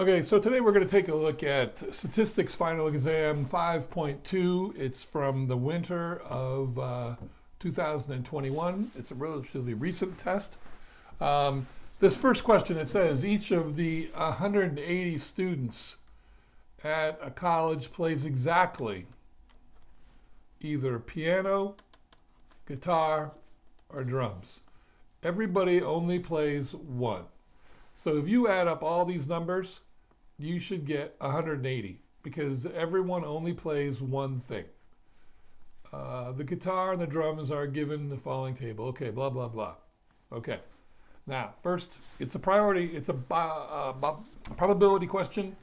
Okay, so today we're going to take a look at Statistics Final Exam 5.2. It's from the winter of 2021. It's a relatively recent test. This first question, it says, each of the 180 students at a college plays exactly either piano, guitar, or drums. Everybody only plays one. So if you add up all these numbers, you should get 180 because everyone only plays one thing. The guitar and the drums are given the following table. Okay, blah, blah, blah. Okay. Now, first, it's a probability question,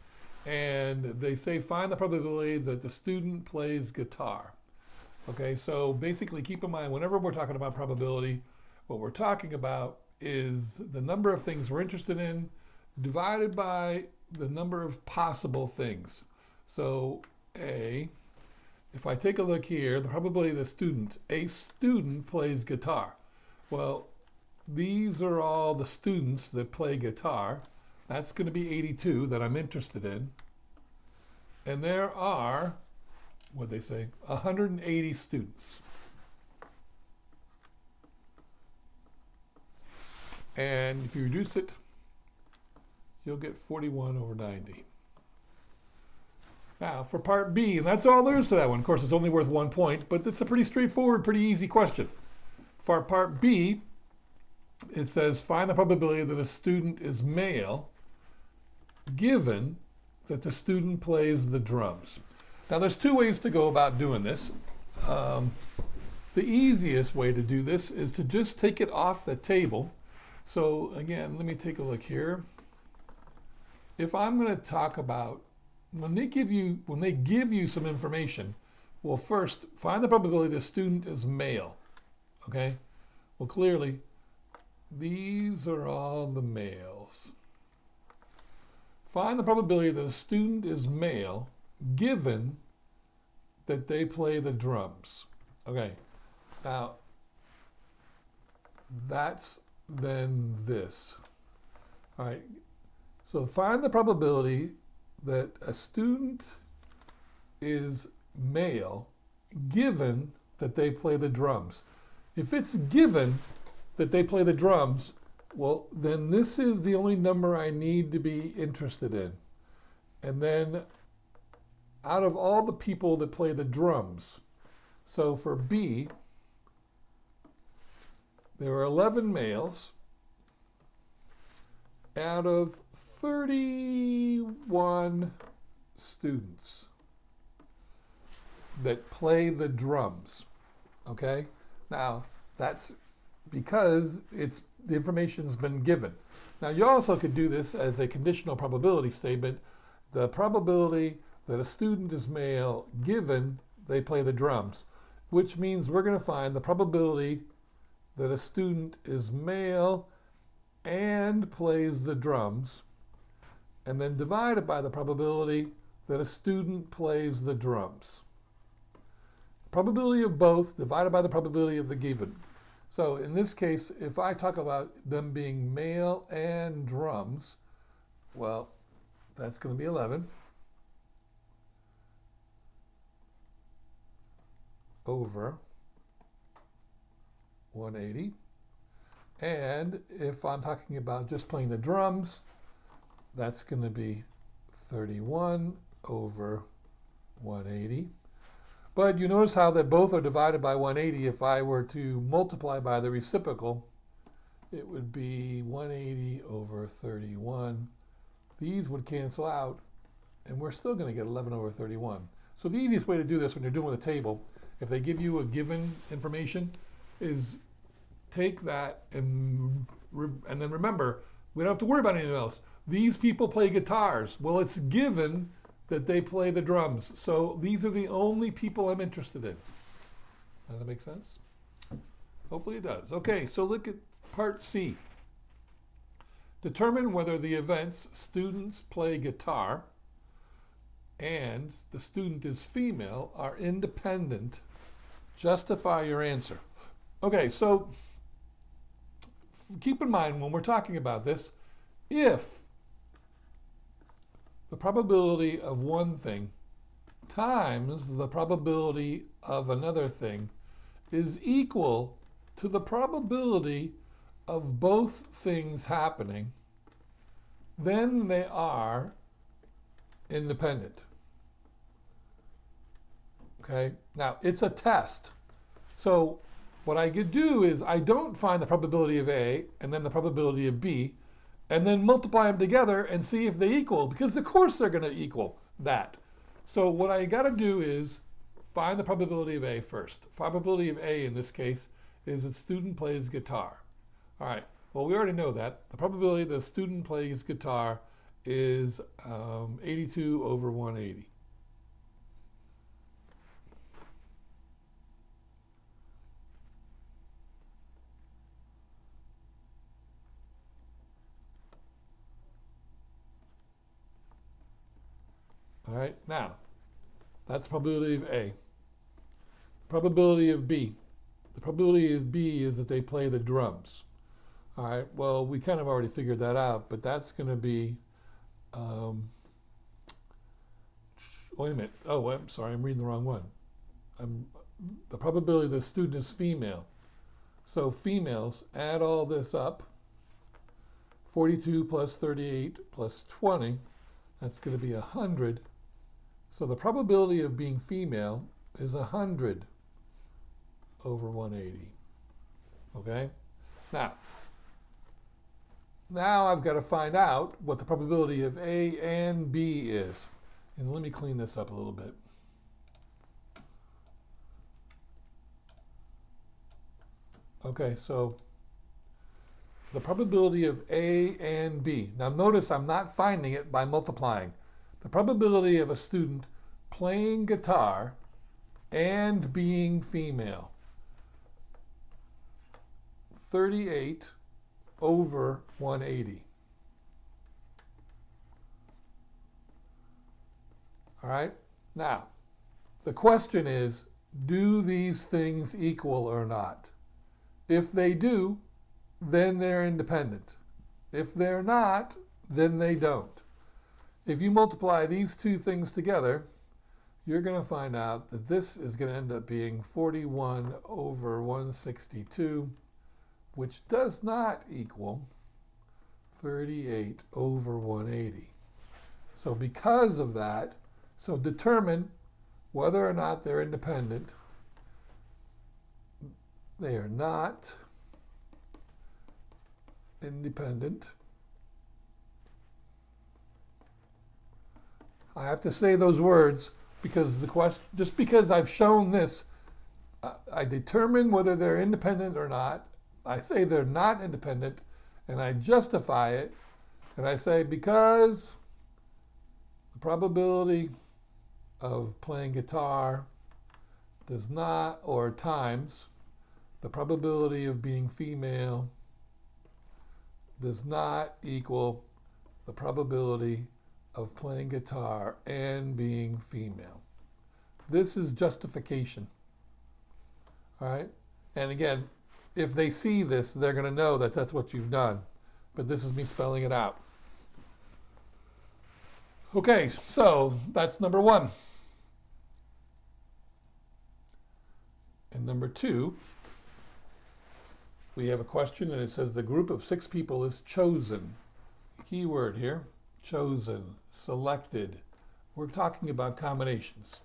and they say find the probability that the student plays guitar. Okay, so basically keep in mind, whenever we're talking about probability, what we're talking about is the number of things we're interested in divided by the number of possible things. So if I take a look here, the probability of a student plays guitar. Well, these are all the students that play guitar. That's going to be 82 that I'm interested in. And there are, what they say, 180 students. And if you reduce it, you'll get 41 over 90. Now, for part B, and that's all there is to that one. Of course, it's only worth 1 point, but it's a pretty straightforward, pretty easy question. For part B, it says find the probability that a student is male given that the student plays the drums. Now, there's two ways to go about doing this. The easiest way to do this is to just take it off the table. So again, let me take a look here. If I'm going to talk about when they give you some information, well, first find the probability the student is male. Okay? Well, clearly these are all the males. Find the probability that a student is male given that they play the drums. Okay. Now that's then this. All right. So find the probability that a student is male given that they play the drums. If it's given that they play the drums, well, then this is the only number I need to be interested in. And then out of all the people that play the drums, so for B, there are 11 males out of 31 students that play the drums. Okay? Now, that's because the information's been given. Now, you also could do this as a conditional probability statement. The probability that a student is male given they play the drums, which means we're going to find the probability that a student is male and plays the drums, and then divide it by the probability that a student plays the drums. Probability of both divided by the probability of the given. So in this case, if I talk about them being male and drums, well, that's going to be 11 over 180. And if I'm talking about just playing the drums, that's going to be 31 over 180. But you notice how that both are divided by 180. If I were to multiply by the reciprocal, it would be 180 over 31. These would cancel out, and we're still going to get 11 over 31. So the easiest way to do this when you're doing with a table, if they give you a given information, is take that and then remember, we don't have to worry about anything else. These people play guitars. Well, it's given that they play the drums. So these are the only people I'm interested in. Does that make sense? Hopefully it does. Okay, so look at part C. Determine whether the events students play guitar and the student is female are independent. Justify your answer. Okay, so keep in mind when we're talking about this, if the probability of one thing times the probability of another thing is equal to the probability of both things happening, then they are independent. Okay, now it's a test. So what I could do is I don't find the probability of A and then the probability of B and then multiply them together and see if they equal, because of course they're going to equal that. So what I got to do is find the probability of A first. Probability of A in this case is that student plays guitar. All right, well, we already know that. The probability that a student plays guitar is 82 over 180. All right, now, that's the probability of A. Probability of B. The probability of B is that they play the drums. All right, well, we kind of already figured that out, but that's going to be, wait a minute. Oh, I'm sorry, I'm reading the wrong one. The probability the student is female. So females, add all this up. 42 plus 38 plus 20, that's going to be 100. So the probability of being female is 100 over 180. Okay? Now I've got to find out what the probability of A and B is. And let me clean this up a little bit. Okay, so the probability of A and B. Now notice I'm not finding it by multiplying. The probability of a student playing guitar and being female. 38 over 180. All right? Now, the question is, do these things equal or not? If they do, then they're independent. If they're not, then they don't. If you multiply these two things together, you're going to find out that this is going to end up being 41 over 162, which does not equal 38 over 180. So because of that, so determine whether or not they're independent. They are not independent. I have to say those words because the question, just because I've shown this, I determine whether they're independent or not. I say they're not independent, and I justify it, and I say because the probability of playing guitar does not, or times the probability of being female does not equal the probability of playing guitar and being female. This is justification. All right? And again, if they see this, they're going to know that that's what you've done. But this is me spelling it out. Okay, so that's number one. And number two, we have a question, and it says the group of 6 people is chosen. Key word here, chosen, selected. We're talking about combinations.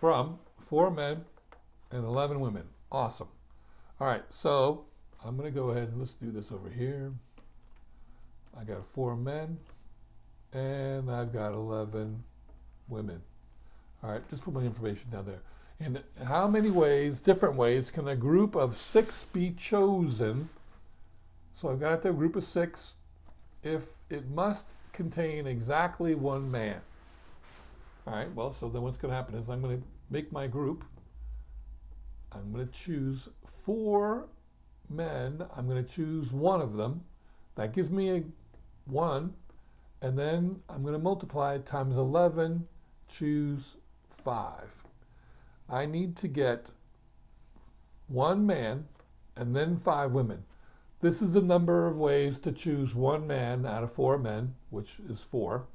From 4 men and 11 women. Awesome. All right, so I'm going to go ahead and let's do this over here. I got 4 men and I've got 11 women. All right, just put my information down there. In how many ways, different ways, can a group of 6 be chosen? So I've got a group of 6 if it must contain exactly 1 man. All right, well, so then what's going to happen is I'm going to make my group. I'm going to choose 4 men. I'm going to choose 1 of them. That gives me a 1. And then I'm going to multiply it times 11, choose 5. I need to get 1 man and then 5 women. this is the number of ways to choose one man out of 4 men, which is 4.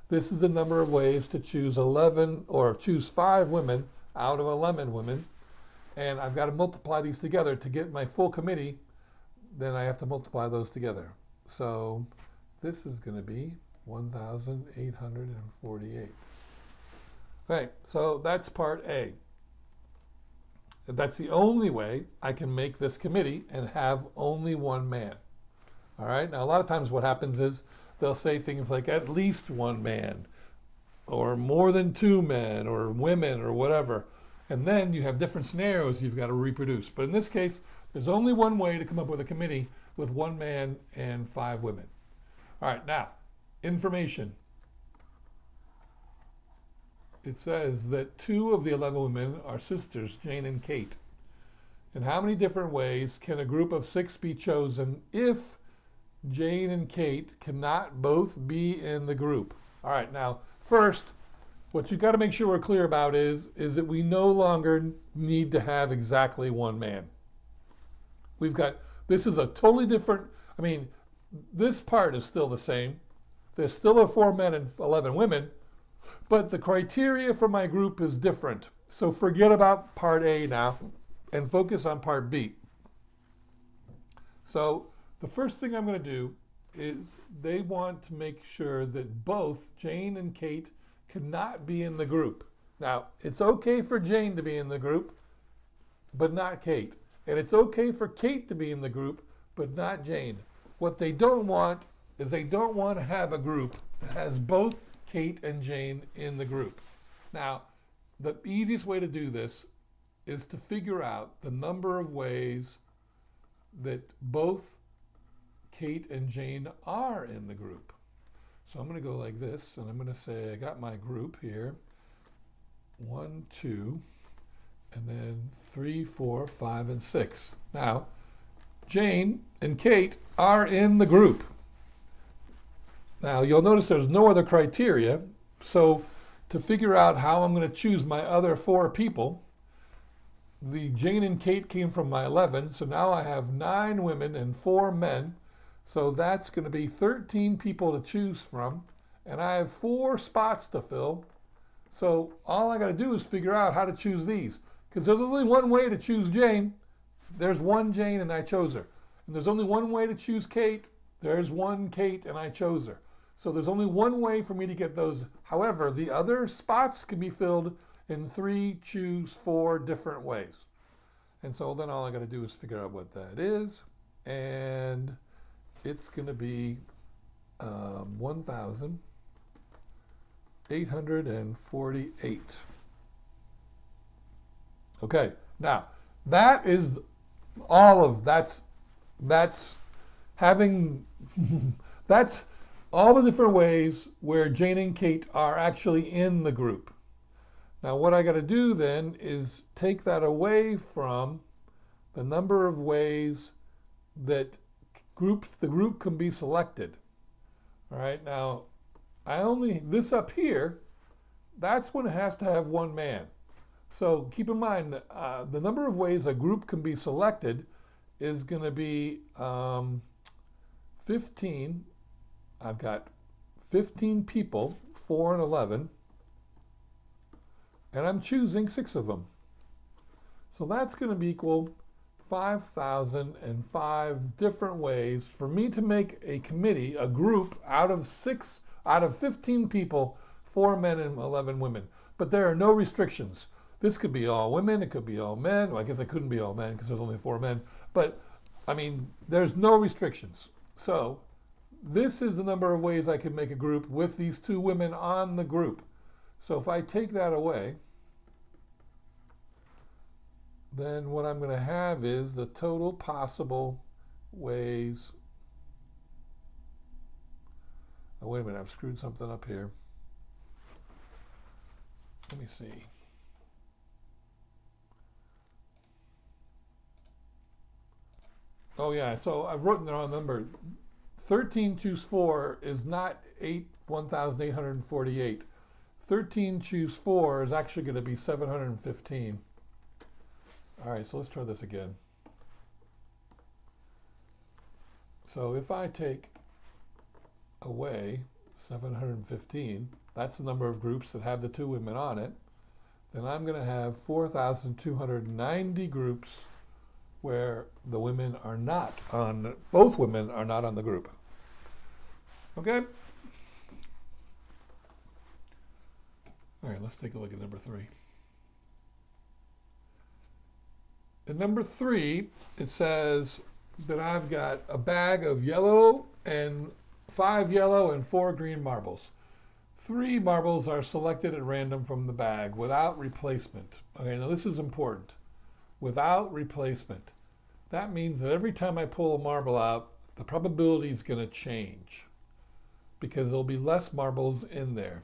This is the number of ways to choose 11 or choose 5 women out of 11 women. And I've got to multiply these together to get my full committee. Then I have to multiply those together. So this is going to be 1,848. Okay, so that's part A. That's the only way I can make this committee and have only one man. All right, now a lot of times what happens is they'll say things like at least one man, or more than 2 men, or women, or whatever. And then you have different scenarios you've got to reproduce. But in this case, there's only one way to come up with a committee with 1 man and 5 women. All right, now, information. It says that 2 of the 11 women are sisters, Jane and Kate. In how many different ways can a group of 6 be chosen if Jane and Kate cannot both be in the group? All right, now, first, what you've got to make sure we're clear about is that we no longer need to have exactly 1 man. This is a totally different, this part is still the same. There's still 4 men and 11 women, but the criteria for my group is different. So forget about part A now and focus on part B. So the first thing I'm going to do is they want to make sure that both Jane and Kate cannot be in the group. Now, it's okay for Jane to be in the group, but not Kate. And it's okay for Kate to be in the group, but not Jane. What they don't want is they don't want to have a group that has both Kate and Jane in the group. Now, the easiest way to do this is to figure out the number of ways that both Kate and Jane are in the group. So I'm going to go like this, and I'm going to say I got my group here. 1, 2, and then 3, 4, 5, and 6. Now, Jane and Kate are in the group. Now, you'll notice there's no other criteria. So to figure out how I'm going to choose my other 4 people, the Jane and Kate came from my 11. So now I have 9 women and 4 men. So that's going to be 13 people to choose from. And I have 4 spots to fill. So all I got to do is figure out how to choose these. Because there's only one way to choose Jane. There's 1 Jane and I chose her. And there's only one way to choose Kate. There's 1 Kate and I chose her. So there's only one way for me to get those. However, the other spots can be filled in 3, choose 4 different ways. And so then all I got to do is figure out what that is. And it's going to be 1,848. Okay, now that is all of that's having that's all the different ways where Jane and Kate are actually in the group. Now what I got to do then is take that away from the number of ways that the group can be selected. All right, now this up here, that's when it has to have 1 man. So keep in mind, the number of ways a group can be selected is going to be 15. I've got 15 people, 4 and 11, and I'm choosing 6 of them. So that's going to be equal 5,005 different ways for me to make a committee, a group out of 15 people, 4 men and 11 women. But there are no restrictions. This could be all women, it could be all men. Well, I guess it couldn't be all men because there's only 4 men. But, there's no restrictions. So this is the number of ways I can make a group with these 2 women on the group. So if I take that away, then what I'm going to have is the total possible ways. Oh, wait a minute, I've screwed something up here. Let me see. Oh yeah, so I've written the wrong number. 13 choose 4 is not 1,848. 13 choose 4 is actually going to be 715. All right, so let's try this again. So if I take away 715, that's the number of groups that have the two women on it, then I'm going to have 4,290 groups where the women are not on, both women are not on the group. Okay? All right, let's take a look at number 3. In number 3, it says that I've got a bag of yellow and 5 yellow and 4 green marbles. 3 marbles are selected at random from the bag without replacement. Okay, now this is important. Without replacement. That means that every time I pull a marble out, the probability is going to change because there'll be less marbles in there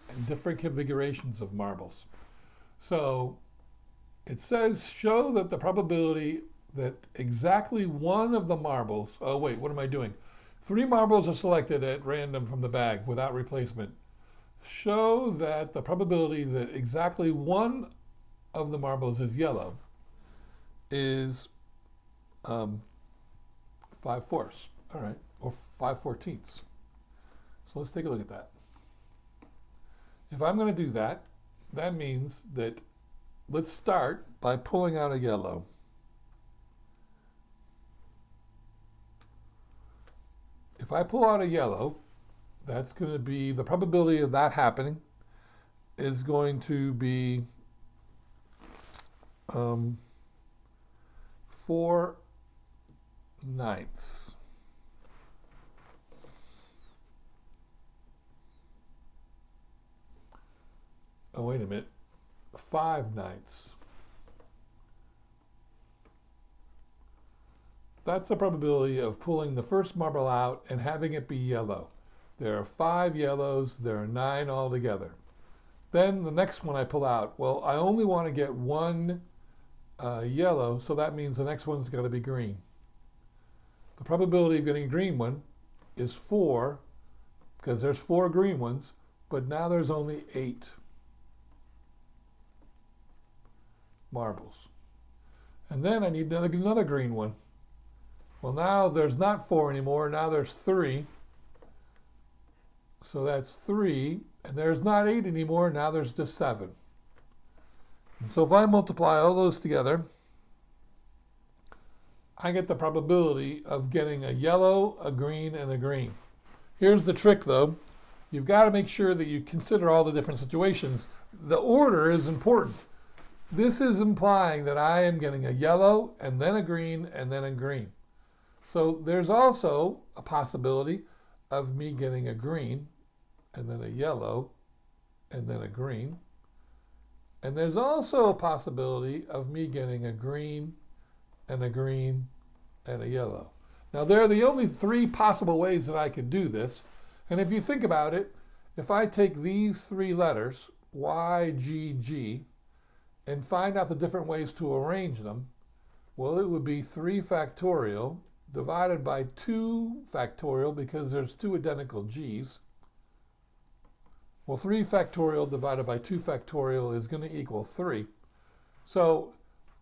and different configurations of marbles. So it says show that the probability that exactly one of the marbles, oh wait, what am I doing? 3 marbles are selected at random from the bag without replacement. Show that the probability that exactly one of the marbles is yellow is 5/4, all right, or 5/14. So let's take a look at that. If I'm going to do that, that means that let's start by pulling out a yellow. If I pull out a yellow, that's going to be, the probability of that happening is going to be 4/9. Oh, wait a minute. 5/9. That's the probability of pulling the first marble out and having it be yellow. There are 5 yellows, there are 9 altogether. Then the next one I pull out, well, I only want to get 1 yellow, so that means the next one's got to be green. The probability of getting a green one is 4, because there's 4 green ones, but now there's only 8 marbles. And then I need another green one. Well, now there's not 4 anymore, now there's 3. So that's 3, and there's not 8 anymore, now there's just 7. And so if I multiply all those together, I get the probability of getting a yellow, a green, and a green. Here's the trick though. You've got to make sure that you consider all the different situations. The order is important. This is implying that I am getting a yellow, and then a green, and then a green. So there's also a possibility of me getting a green, and then a yellow, and then a green. And there's also a possibility of me getting a green, and a green, and a yellow. Now there are the only 3 possible ways that I could do this. And if you think about it, if I take these 3 letters, Y, G, G, and find out the different ways to arrange them, well, it would be 3 factorial divided by 2 factorial because there's 2 identical G's. Well, 3 factorial divided by 2 factorial is going to equal 3. So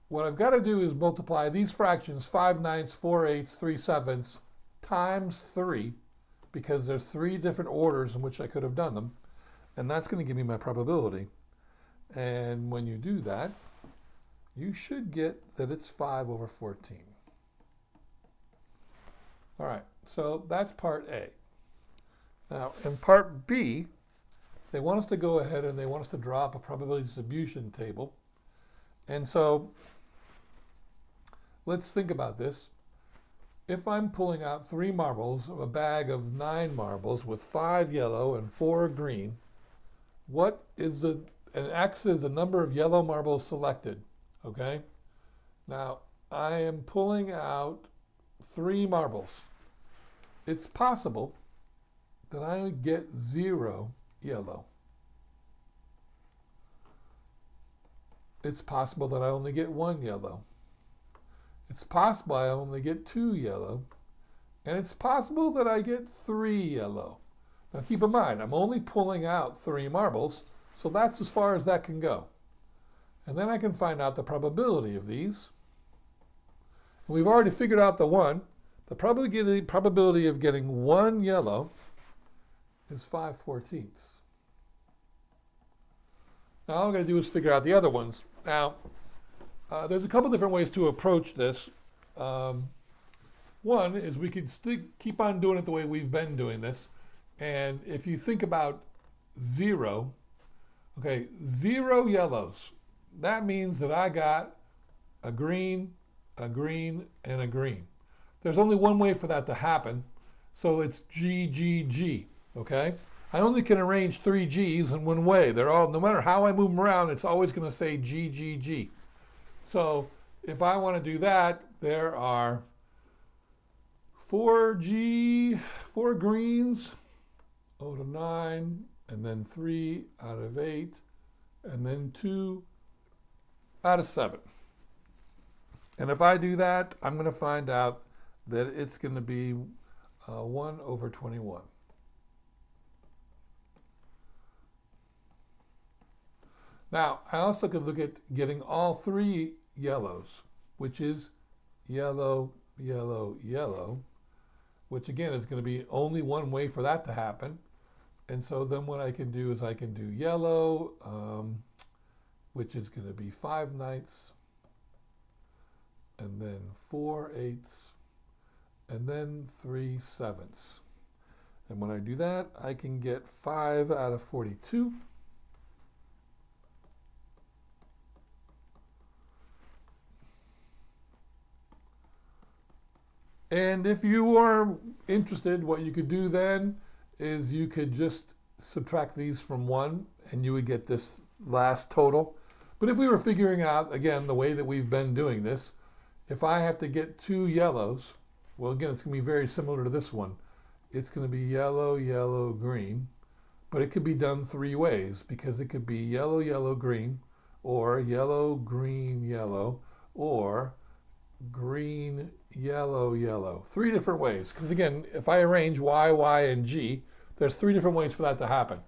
what I've got to do is multiply these fractions, 5/9, 4/8, 3/7, times 3, because there's 3 different orders in which I could have done them. And that's going to give me my probability. And when you do that, you should get that it's 5/14. All right, so that's part A. Now, in part B, they want us to go ahead and they want us to draw up a probability distribution table. And so let's think about this. If I'm pulling out 3 marbles, a bag of 9 marbles with 5 yellow and 4 green, what is and X is the number of yellow marbles selected, okay? Now, I am pulling out 3 marbles. It's possible that I get 0 yellow. It's possible that I only get 1 yellow. It's possible I only get 2 yellow. And it's possible that I get 3 yellow. Now keep in mind, I'm only pulling out 3 marbles, so that's as far as that can go. And then I can find out the probability of these. And we've already figured out the one. The probability of getting one yellow is 5/14. Now all I'm going to do is figure out the other ones. Now, there's a couple different ways to approach this. One is we could keep on doing it the way we've been doing this. And if you think about 0, okay, 0 yellows. That means that I got a green, and a green. There's only one way for that to happen, so it's G, G, G, okay? I only can arrange 3 G's in one way. They're all, no matter how I move them around, it's always going to say G, G, G. So if I want to do that, there are 4 greens, 0 to 9, and then 3 out of 8, and then 2 out of 7. And if I do that, I'm going to find out that it's going to be 1/21. Now, I also could look at getting all 3 yellows, which is yellow, yellow, yellow, which again is going to be only one way for that to happen. And so then what I can do is I can do yellow, which is going to be 5 ninths, and then 4 eighths, and then 3 sevenths. And when I do that, I can get 5 out of 42. And if you are interested, what you could do then is you could just subtract these from 1, and you would get this last total. But if we were figuring out, again, the way that we've been doing this, if I have to get 2 yellows, well, again, it's going to be very similar to this one. It's going to be yellow, yellow, green. But it could be done 3 ways, because it could be yellow, yellow, green, or yellow, green, yellow, or green, yellow, yellow. 3 different ways. Because again, if I arrange Y, Y, and G, there's 3 different ways for that to happen.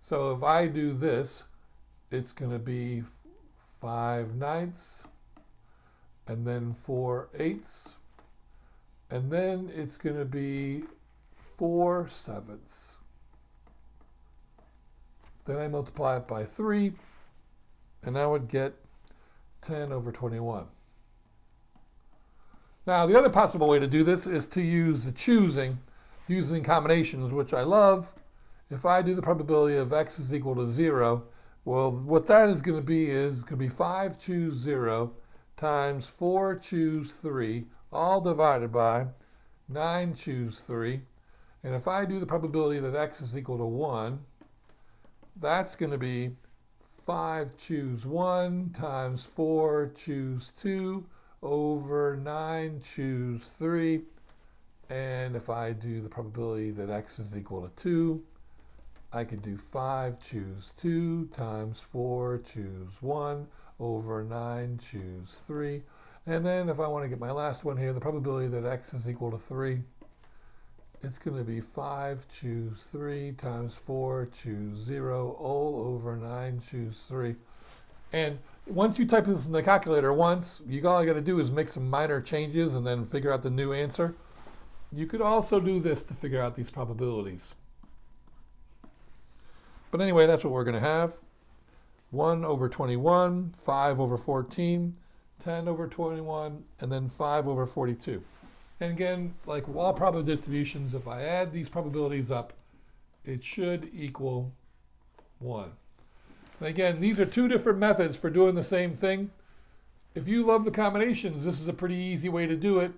So if I do this, it's going to be 5 ninths, and then 4 eighths, and then it's going to be 4 sevenths. Then I multiply it by 3, and I would get 10/21. Now, the other possible way to do this is to use the using combinations, which I love. If I do the probability of x is equal to 0, well, what that is going to be 5 choose 0 times 4 choose 3, all divided by 9 choose 3. And if I do the probability that x is equal to 1, that's going to be 5 choose 1 times 4 choose 2 over 9 choose 3. And if I do the probability that x is equal to 2, I could do 5 choose 2 times 4 choose 1 over 9 choose 3. And then if I want to get my last one here, the probability that x is equal to 3, it's going to be 5 choose 3 times 4 choose 0 all over 9 choose 3. And once you type this in the calculator once, all you got to do is make some minor changes and then figure out the new answer. You could also do this to figure out these probabilities. But anyway, that's what we're going to have. 1/21, 5/14, 10/21, and then 5/42. And again, like all probability distributions, if I add these probabilities up, it should equal 1. And again, these are 2 different methods for doing the same thing. If you love the combinations, this is a pretty easy way to do it.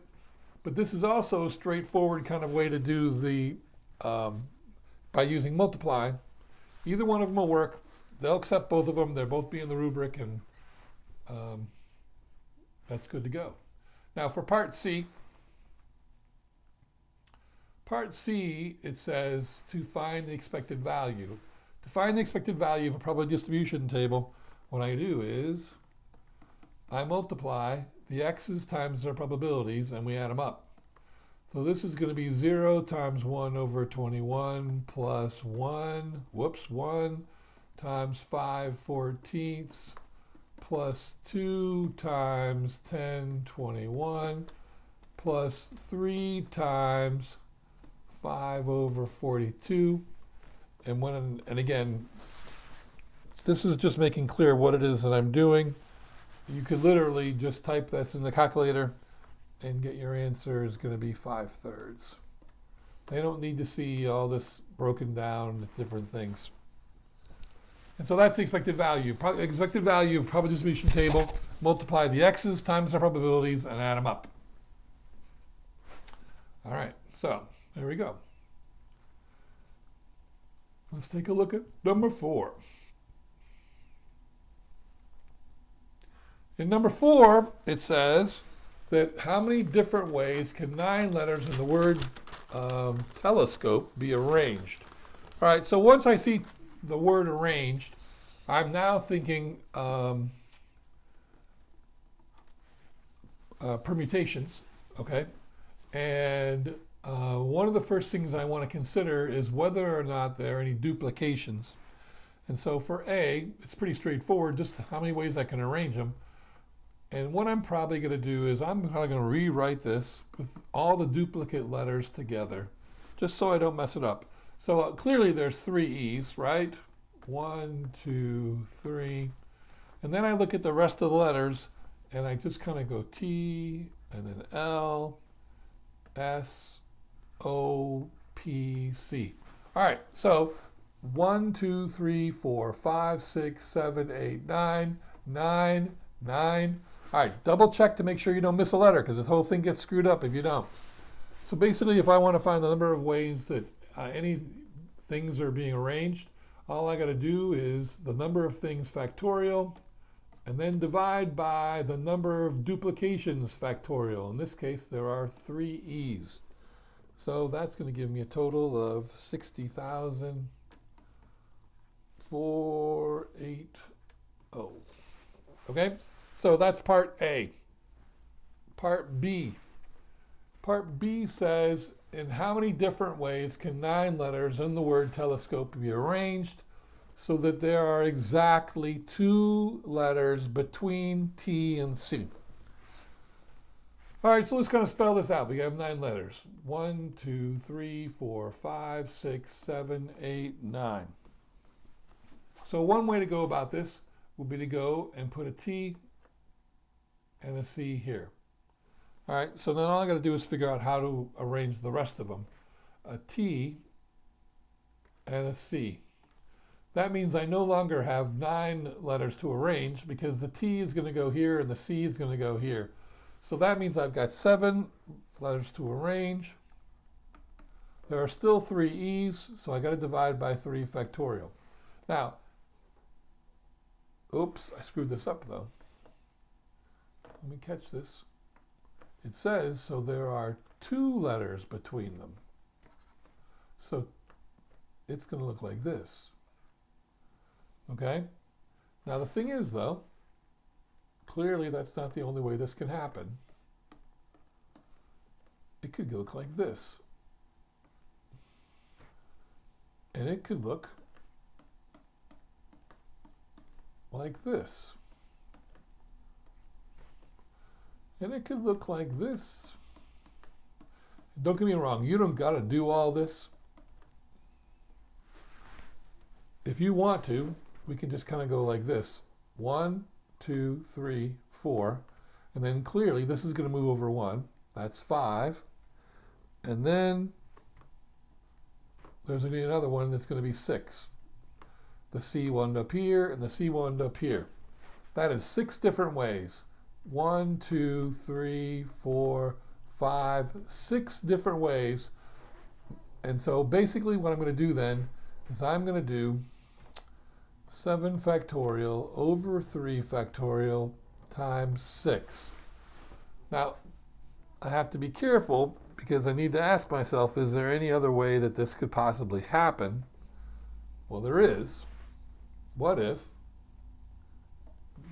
But this is also a straightforward kind of way to do the, by using multiply. Either one of them will work. They'll accept both of them. They'll both be in the rubric, and that's good to go. Now for part C, it says to find the expected value. To find the expected value of a probability distribution table, what I do is I multiply the x's times their probabilities, and we add them up. So this is going to be 0 times 1/21 plus 1 times 5/14 plus 2 times 10/21 plus 3 times 5 over 42. And again, this is just making clear what it is that I'm doing. You could literally just type this in the calculator and get your answer is going to be 5/3. They don't need to see all this broken down into different things. And so that's the expected value. Expected value of probability distribution table. Multiply the x's times the probabilities and add them up. All right, so there we go. Let's take a look at number 4. In number 4, it says that how many different ways can 9 letters in the word telescope be arranged? All right, so once I see the word arranged, I'm now thinking permutations, okay? And one of the first things I want to consider is whether or not there are any duplications. And so for A, it's pretty straightforward, just how many ways I can arrange them. And what I'm probably going to do is I'm going to rewrite this with all the duplicate letters together, just so I don't mess it up. So clearly there's 3 E's, right? 1, 2, 3. And then I look at the rest of the letters, and I just kind of go T, and then L, S, O, P, C. All right, so 1, 2, 3, 4, 5, 6, 7, 8, 9, 9, 9. All right, double check to make sure you don't miss a letter, because this whole thing gets screwed up if you don't. So basically, if I want to find the number of ways that any things are being arranged, all I got to do is the number of things factorial, and then divide by the number of duplications factorial. In this case, there are 3 E's. So that's going to give me a total of 60,480. Okay? So that's part A. Part B. Part B says, in how many different ways can 9 letters in the word telescope be arranged so that there are exactly 2 letters between T and C? All right, so let's kind of spell this out. We have 9 letters. 1, 2, 3, 4, 5, 6, 7, 8, 9. So one way to go about this would be to go and put a T and a C here. All right, so then all I got to do is figure out how to arrange the rest of them. A T and a C. That means I no longer have 9 letters to arrange because the T is going to go here and the C is going to go here. So that means I've got 7 letters to arrange. There are still 3 E's, so I got to divide by 3 factorial. Now, oops, I screwed this up though. Let me catch this. It says, so there are 2 letters between them. So it's going to look like this. Okay? Now the thing is though, clearly that's not the only way this can happen. It could look like this. And it could look like this. And it could look like this. Don't get me wrong, you don't got to do all this. If you want to, we can just kind of go like this. 1, 2, 3, 4. And then clearly this is going to move over 1. That's 5. And then there's going to be another one that's going to be 6. The C one up here and the C one up here. That is 6 different ways. 1, 2, 3, 4, 5, 6 different ways. And so basically what I'm going to do then is I'm going to do 7 factorial over 3 factorial times 6. Now, I have to be careful because I need to ask myself, is there any other way that this could possibly happen? Well, there is. What if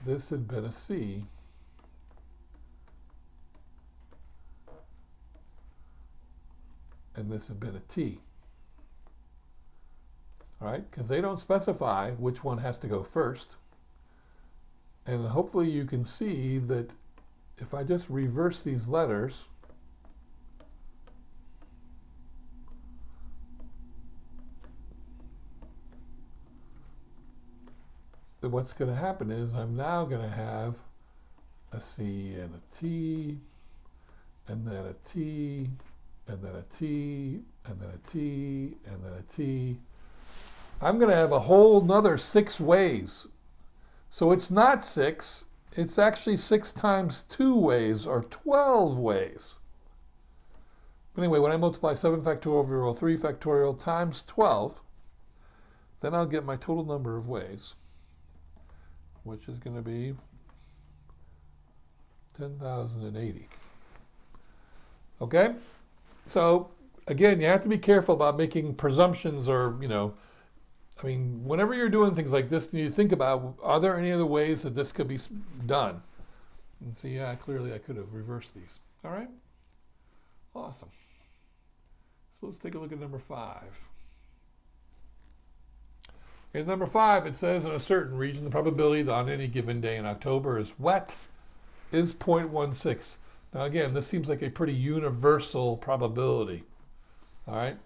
this had been a C and this had been a T? All right, because they don't specify which one has to go first. And hopefully you can see that if I just reverse these letters, what's going to happen is I'm now going to have a C and a T, and then a T, and then a T, and then a T, and then a T. I'm going to have a whole nother 6 ways. So it's not 6, it's actually 6 times 2 ways, or 12 ways. But anyway, when I multiply 7 factorial over 3 factorial times 12, then I'll get my total number of ways, which is going to be 10,080. Okay? So, again, you have to be careful about making presumptions or, I mean, whenever you're doing things like this, you think about, are there any other ways that this could be done? And see, yeah, clearly I could have reversed these. All right? Awesome. So let's take a look at number 5. In number 5, it says in a certain region, the probability that on any given day in October is wet is 0.16. Now again, this seems like a pretty universal probability. All right?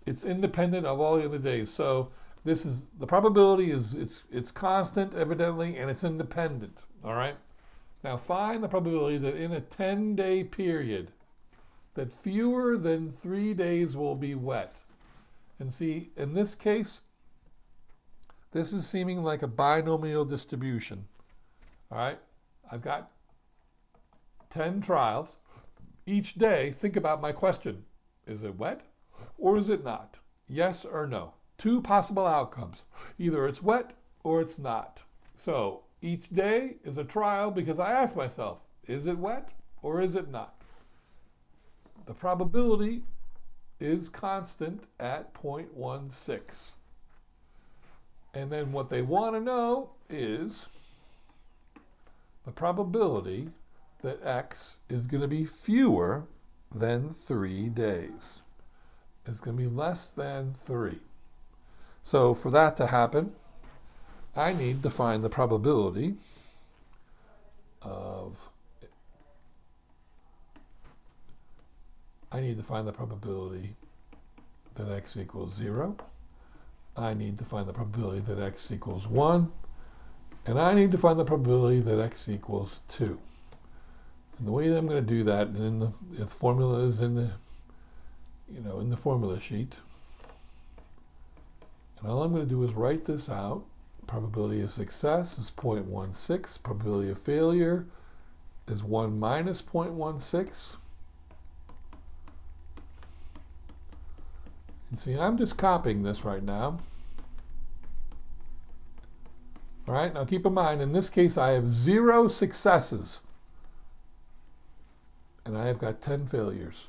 It's independent of all the other days. So this is, the probability is, it's constant, evidently, and it's independent. All right? Now find the probability that in a 10-day period, that fewer than 3 days will be wet. And see, in this case, this is seeming like a binomial distribution. All right? I've got 10 trials. Each day, think about my question. Is it wet or is it not? Yes or no. 2 possible outcomes. Either it's wet or it's not. So each day is a trial because I ask myself, is it wet or is it not? The probability is constant at 0.16. And then what they want to know is the probability that X is going to be fewer than 3 days. It's going to be less than 3. So for that to happen, I need to find the probability of that X equals 0. I need to find the probability that X equals 1. And I need to find the probability that X equals 2. And the way that I'm going to do that, and the formula is in the formula sheet. And all I'm going to do is write this out. Probability of success is 0.16. Probability of failure is 1 minus 0.16. And see, I'm just copying this right now. All right, now keep in mind, in this case, I have 0 successes. And I have got 10 failures.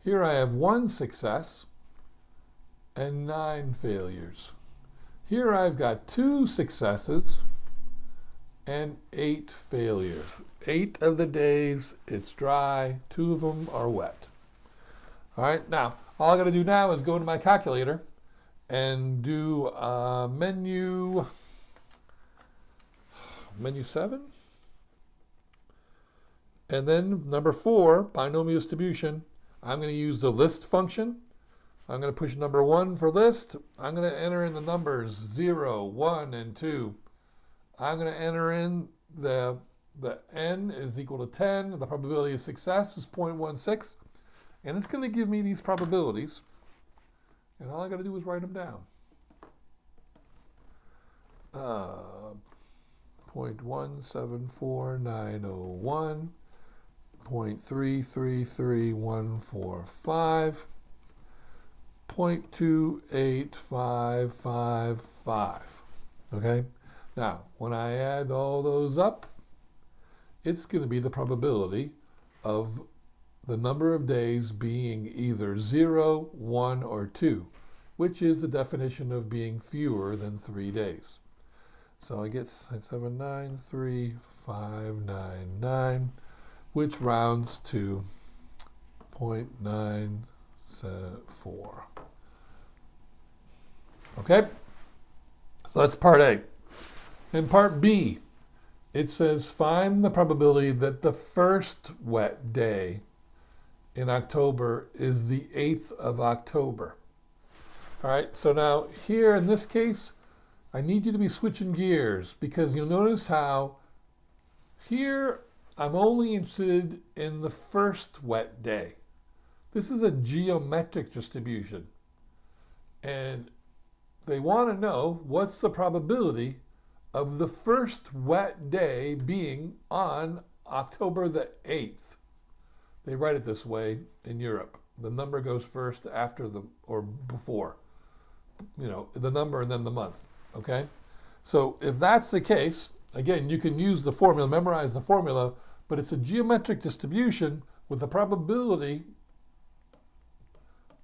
Here I have 1 success and 9 failures. Here I've got 2 successes and 8 failures. 8 of the days it's dry, 2 of them are wet. All right, now all I got to do now is go to my calculator and do menu 7. And then number 4, binomial distribution, I'm going to use the list function. I'm going to push number 1 for list. I'm going to enter in the numbers 0, 1, and 2. I'm going to enter in the n is equal to 10. The probability of success is 0.16. And it's going to give me these probabilities. And all I got to do is write them down. 0.174901, 0.333145, 0.28555. Okay? Now, when I add all those up, it's going to be the probability of the number of days being either 0, 1, or 2, which is the definition of being fewer than 3 days. So I get 793,599, which rounds to 0.94. Okay? So that's part A. In part B, it says find the probability that the first wet day in October is the 8th of October. All right, so now here in this case, I need you to be switching gears because you'll notice how here I'm only interested in the first wet day. This is a geometric distribution. And they want to know what's the probability of the first wet day being on October the 8th. They write it this way in Europe. The number goes first after the, or before, you know, the number and then the month, okay? So if that's the case, again, you can use the formula, memorize the formula, but it's a geometric distribution with a probability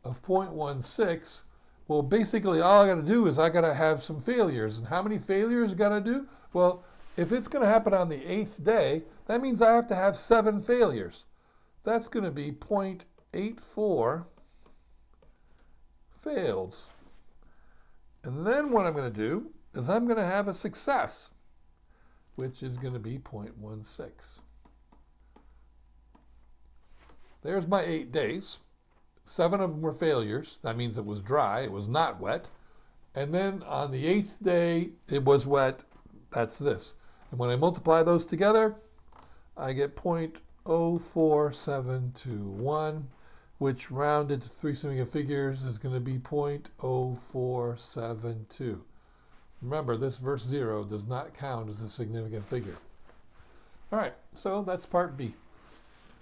of 0.16. Well, basically all I got to do is I got to have some failures. And how many failures got to do? Well, if it's going to happen on the 8th day, that means I have to have 7 failures. That's going to be 0.84 fails. And then what I'm going to do is I'm going to have a success, which is going to be 0.16. There's my 8 days. 7 of them were failures. That means it was dry. It was not wet. And then on the 8th day, it was wet. That's this. And when I multiply those together, I get 0.04721, which rounded to 3 significant figures is going to be 0.0472. Remember, this verse 0 does not count as a significant figure. All right, so that's part B.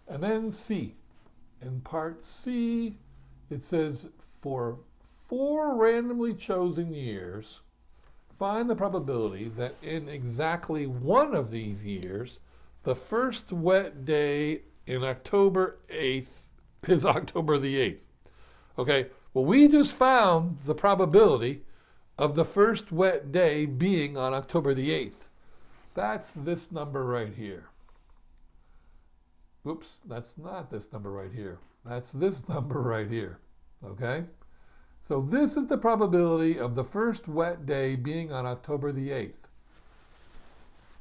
And then C. In part C, it says for 4 randomly chosen years, find the probability that in exactly one of these years, the first wet day in October 8th is October the 8th. Okay, well, we just found the probability of the first wet day being on October the 8th. That's this number right here. Oops, that's not this number right here. That's this number right here, okay? So this is the probability of the first wet day being on October the 8th.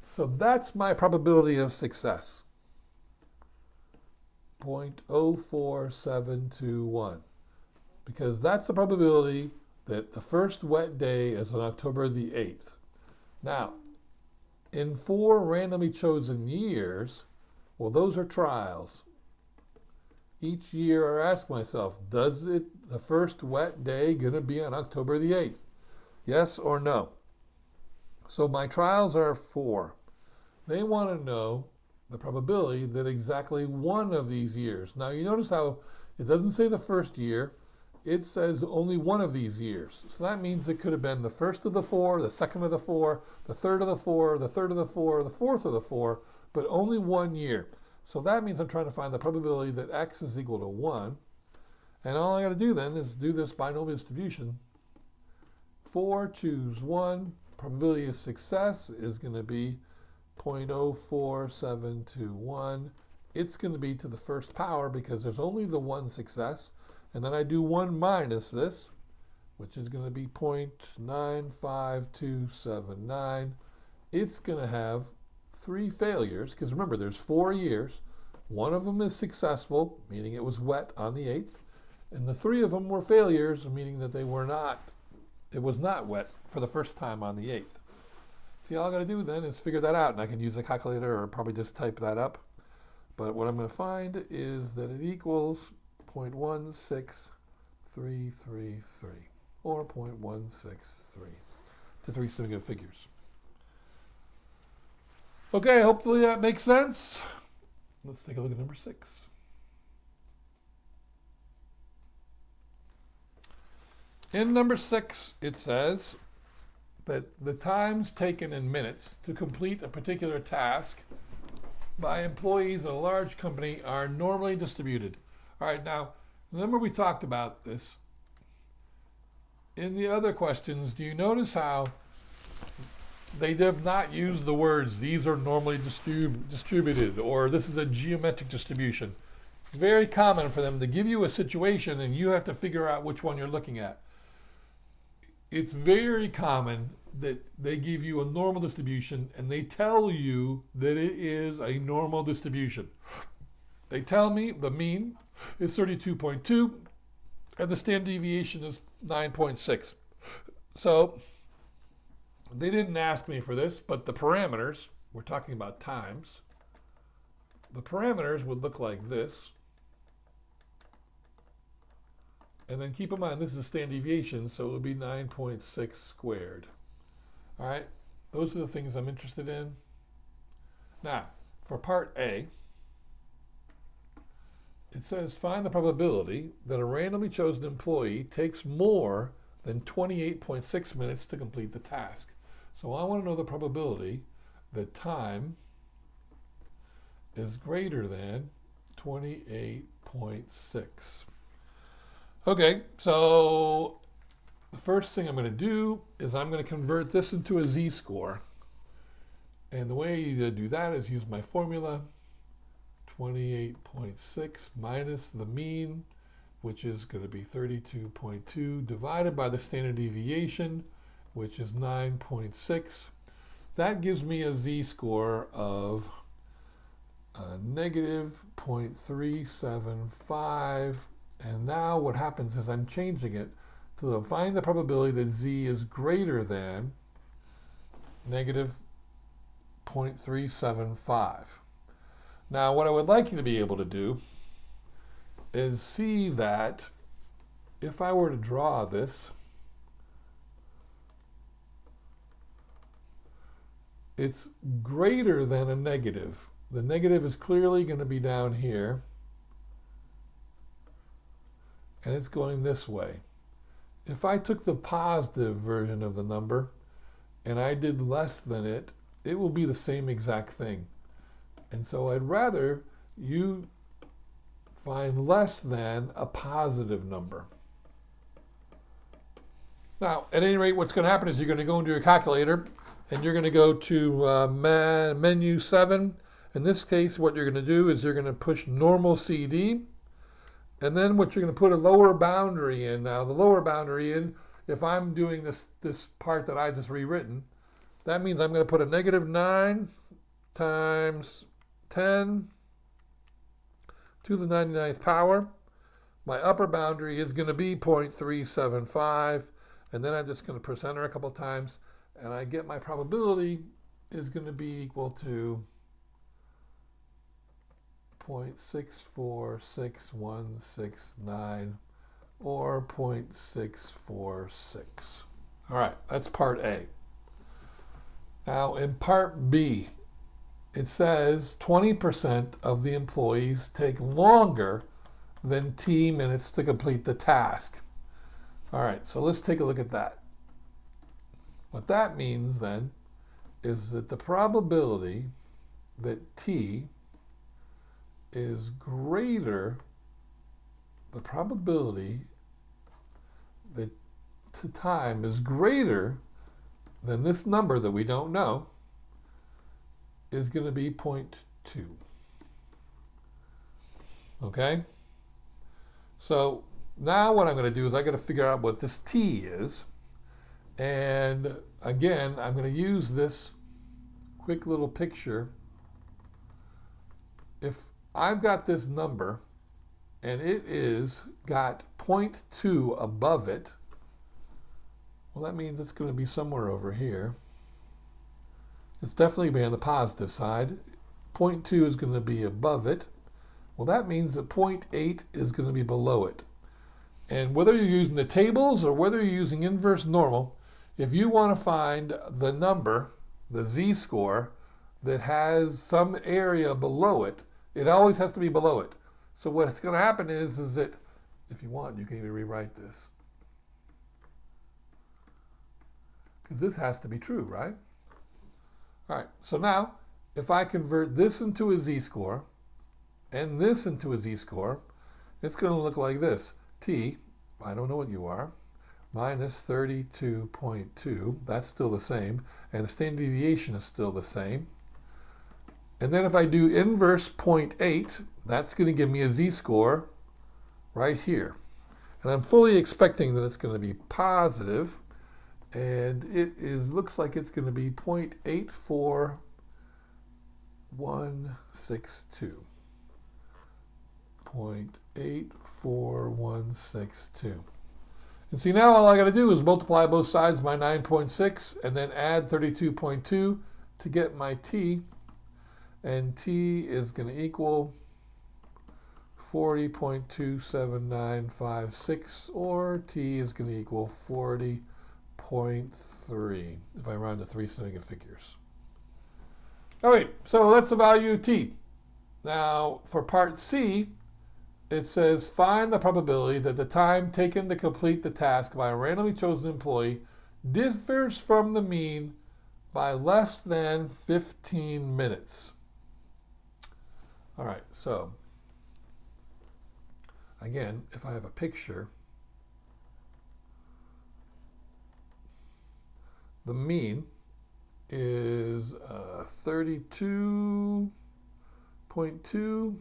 So that's my probability of success, 0.04721, because that's the probability that the first wet day is on October the 8th. Now, in 4 randomly chosen years, well, those are trials. Each year I ask myself, the first wet day gonna be on October the 8th? Yes or no? So my trials are 4. They want to know the probability that exactly one of these years. Now you notice how it doesn't say the first year, it says only one of these years. So that means it could have been the first of the 4, the second of the 4, the third of the 4, the third of the 4, the fourth of the 4, but only 1 year. So that means I'm trying to find the probability that x is equal to 1. And all I got to do then is do this binomial distribution. 4, choose 1. Probability of success is going to be 0.04721. It's going to be to the first power because there's only the 1 success. And then I do 1 minus this, which is going to be 0.95279. It's going to have 3 failures, because remember, there's 4 years. 1 of them is successful, meaning it was wet on the 8th, and the 3 of them were failures, meaning that it was not wet for the first time on the 8th. See, all I got to do then is figure that out, and I can use a calculator or probably just type that up. But what I'm going to find is that it equals 0.16333, or 0.163 to 3 significant figures. Okay, hopefully that makes sense. Let's take a look at number 6. In number 6, it says that the times taken in minutes to complete a particular task by employees at a large company are normally distributed. All right, now, remember we talked about this. In the other questions, do you notice how they have not used the words, these are normally distributed, or this is a geometric distribution? It's very common for them to give you a situation and you have to figure out which one you're looking at. It's very common that they give you a normal distribution and they tell you that it is a normal distribution. They tell me the mean is 32.2 and the standard deviation is 9.6. So They didn't ask me for this, but the parameters, we're talking about times, the parameters would look like this. And then keep in mind, this is a standard deviation, so it would be 9.6 squared. All right, those are the things I'm interested in. Now, for part A, it says find the probability that a randomly chosen employee takes more than 28.6 minutes to complete the task. So I want to know the probability that time is greater than 28.6. Okay, so the first thing I'm going to do is I'm going to convert this into a z-score. And the way to do that is use my formula, 28.6 minus the mean, which is going to be 32.2, divided by the standard deviation, which is 9.6. That gives me a z-score of negative 0.375. And now what happens is I'm changing it to find the probability that z is greater than negative 0.375. Now what I would like you to be able to do is see that if I were to draw this, it's greater than a negative. The negative is clearly going to be down here, and it's going this way. If I took the positive version of the number and I did less than it, it will be the same exact thing. And so I'd rather you find less than a positive number. Now, at any rate, what's going to happen is you're going to go into your calculator and you're going to go to menu 7. In this case, what you're going to do is you're going to push normal CD. And then what you're going to put a lower boundary in. Now, the lower boundary in, if I'm doing this part that I just rewritten, that means I'm going to put a negative 9 times 10 to the 99th power. My upper boundary is going to be 0.375. And then I'm just going to press enter a couple times. And I get my probability is going to be equal to 0.646169 or 0.646. All right, that's part A. Now in part B, it says 20% of the employees take longer than T minutes to complete the task. All right, so let's take a look at that. What that means then is that the probability that T is greater, the probability that time is greater than this number that we don't know is going to be 0.2. Okay? So now what I'm going to do is I got to figure out what this T is. And again, I'm going to use this quick little picture. If I've got this number and it is got 0.2 above it, well, that means it's going to be somewhere over here. It's definitely be on the positive side. 0.2 is going to be above it. Well, that means that 0.8 is going to be below it. And whether you're using the tables or whether you're using inverse normal, if you want to find the number, the z-score, that has some area below it, it always has to be below it. So what's going to happen is that, if you want, you can even rewrite this. Because this has to be true, right? All right, so now, if I convert this into a z-score, and this into a z-score, it's going to look like this. T, I don't know what you are, minus 32.2, that's still the same, and the standard deviation is still the same. And then if I do inverse 0.8, that's going to give me a z-score right here. And I'm fully expecting that it's going to be positive, and it looks like it's going to be 0.84162. 0.84162. And see, now all I got to do is multiply both sides by 9.6 and then add 32.2 to get my t. And t is going to equal 40.27956, or t is going to equal 40.3 if I round to three significant figures. All right, so that's the value of t. Now, for part C, it says find the probability that the time taken to complete the task by a randomly chosen employee differs from the mean by less than 15 minutes. All right, so again, if I have a picture, the mean is 32.2.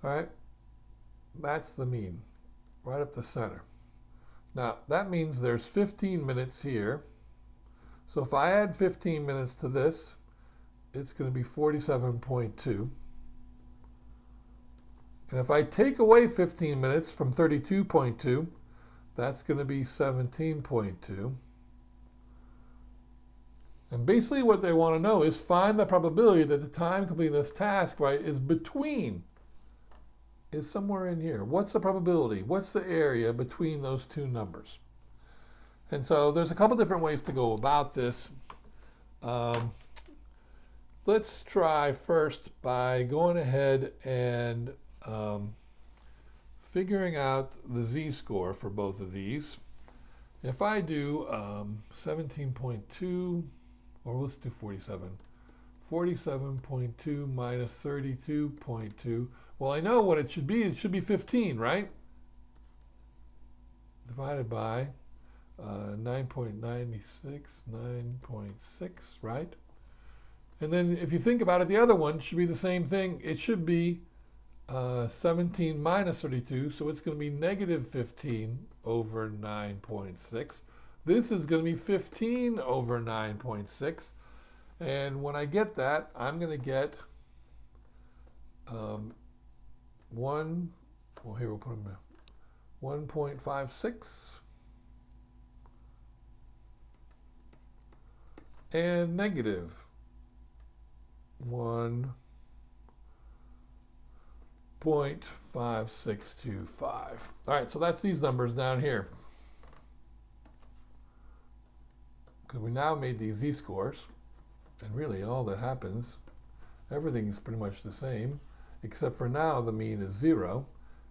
All right, that's the mean, right up the center. Now, that means there's 15 minutes here. So if I add 15 minutes to this, it's going to be 47.2. And if I take away 15 minutes from 32.2, that's going to be 17.2. And basically what they want to know is find the probability that the time completing this task, right, is somewhere in here. What's the probability? What's the area between those two numbers? And so there's a couple different ways to go about this. Let's try first by going ahead and figuring out the z-score for both of these. If I do 17.2, or let's do 47. 47.2 minus 32.2. Well, I know what it should be. It should be 15, right? Divided by 9.96, 9.6, right? And then if you think about it, the other one should be the same thing. It should be 17 minus 32, so it's going to be negative 15 over 9.6. This is going to be 15 over 9.6. And when I get that, I'm going to get here we'll put them in 1.56 and negative 1.5625. All right, so that's these numbers down here. Because we now made these z-scores, and really all that happens, everything is pretty much the same, except for now the mean is 0,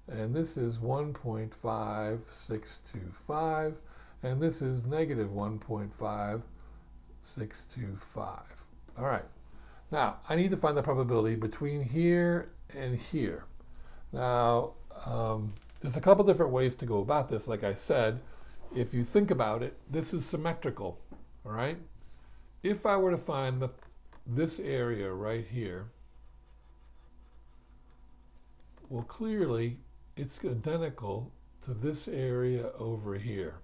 and this is 1.5625, and this is negative 1.5625. All right, now I need to find the probability between here and here. Now, there's a couple different ways to go about this. Like I said, if you think about it, this is symmetrical, all right? If I were to find this area right here, well, clearly it's identical to this area over here.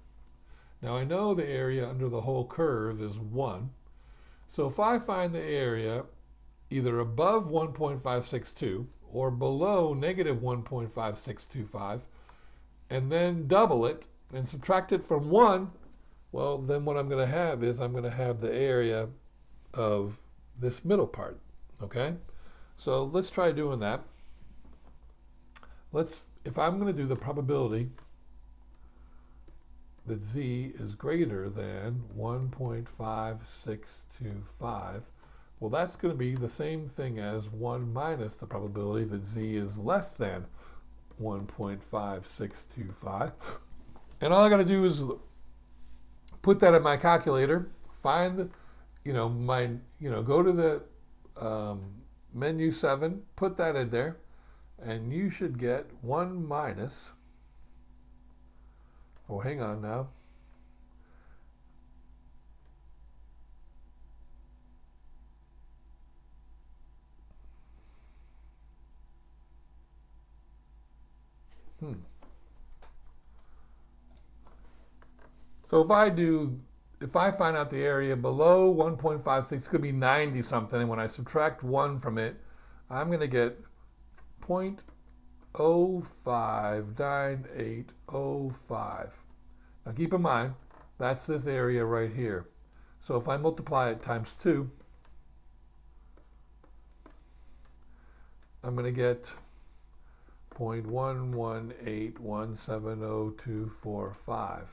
Now, I know the area under the whole curve is 1. So if I find the area either above 1.562 or below negative 1.5625, and then double it and subtract it from 1, well, then what I'm going to have is I'm going to have the area of this middle part, okay? So let's try doing that. If I'm going to do the probability that z is greater than 1.5625, well, that's going to be the same thing as 1 minus the probability that z is less than 1.5625. And all I got to do is put that in my calculator, find, go to the menu 7, put that in there, and you should get 1 minus, oh, hang on now. So if I find out the area below 1.56, it's going to be 90 something, and when I subtract 1 from it, I'm going to get 0.059805. Now keep in mind, that's this area right here. So if I multiply it times 2, I'm going to get 0.118170245.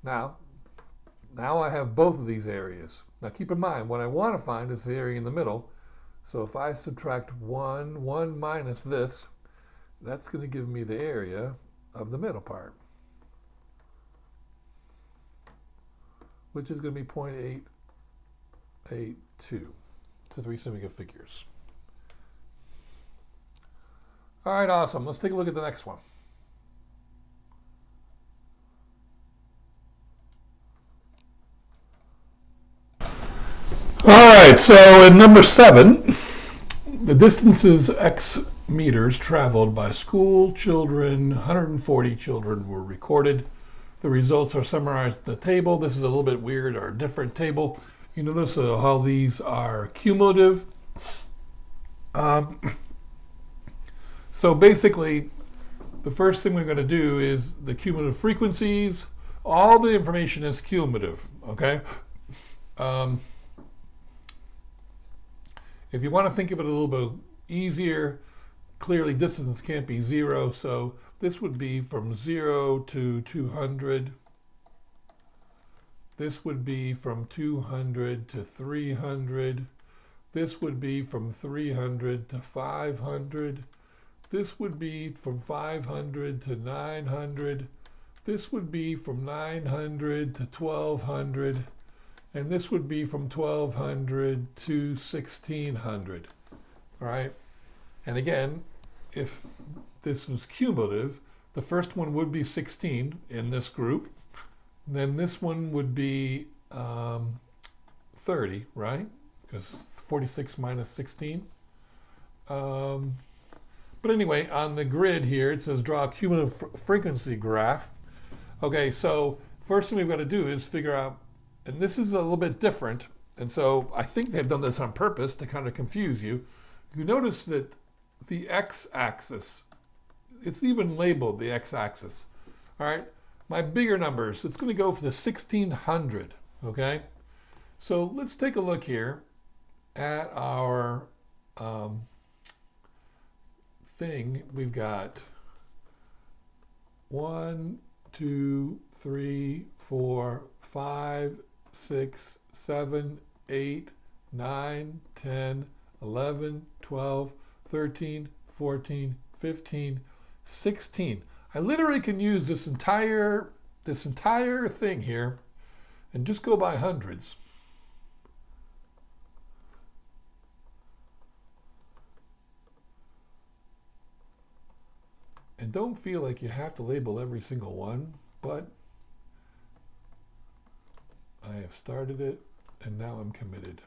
Now I have both of these areas. Now keep in mind, what I want to find is the area in the middle. So if I subtract 1 minus this, that's going to give me the area of the middle part, which is going to be 0.882 to 3 significant figures. All right, awesome. Let's take a look at the next one. All right, so in number 7, the distances x meters traveled by school children, 140 children were recorded. The results are summarized in the table. This is a little bit weird or a different table. You notice how these are cumulative. So basically, the first thing we're going to do is the cumulative frequencies. All the information is cumulative, okay? If you want to think of it a little bit easier, clearly distance can't be 0, so this would be from 0 to 200. This would be from 200 to 300. This would be from 300 to 500. This would be from 500 to 900. This would be from 900 to 1200. And this would be from 1200 to 1600. All right? And again, if this was cumulative, the first one would be 16 in this group. Then this one would be 30, right? Because 46 minus 16. But anyway, on the grid here, it says draw a cumulative frequency graph. Okay, so first thing we've got to do is figure out, and this is a little bit different, and so I think they've done this on purpose to kind of confuse you. You notice that the x-axis, it's even labeled the x-axis. All right, my bigger numbers, it's going to go for the 1600, okay? So let's take a look here at our thing. We've got 1, 2, 3, 4, 5, 6, 7, 8, 9, 10, 11, 12, 13, 14, 15, 16. I literally can use this entire thing here and just go by hundreds. And don't feel like you have to label every single one, but I have started it and now I'm committed.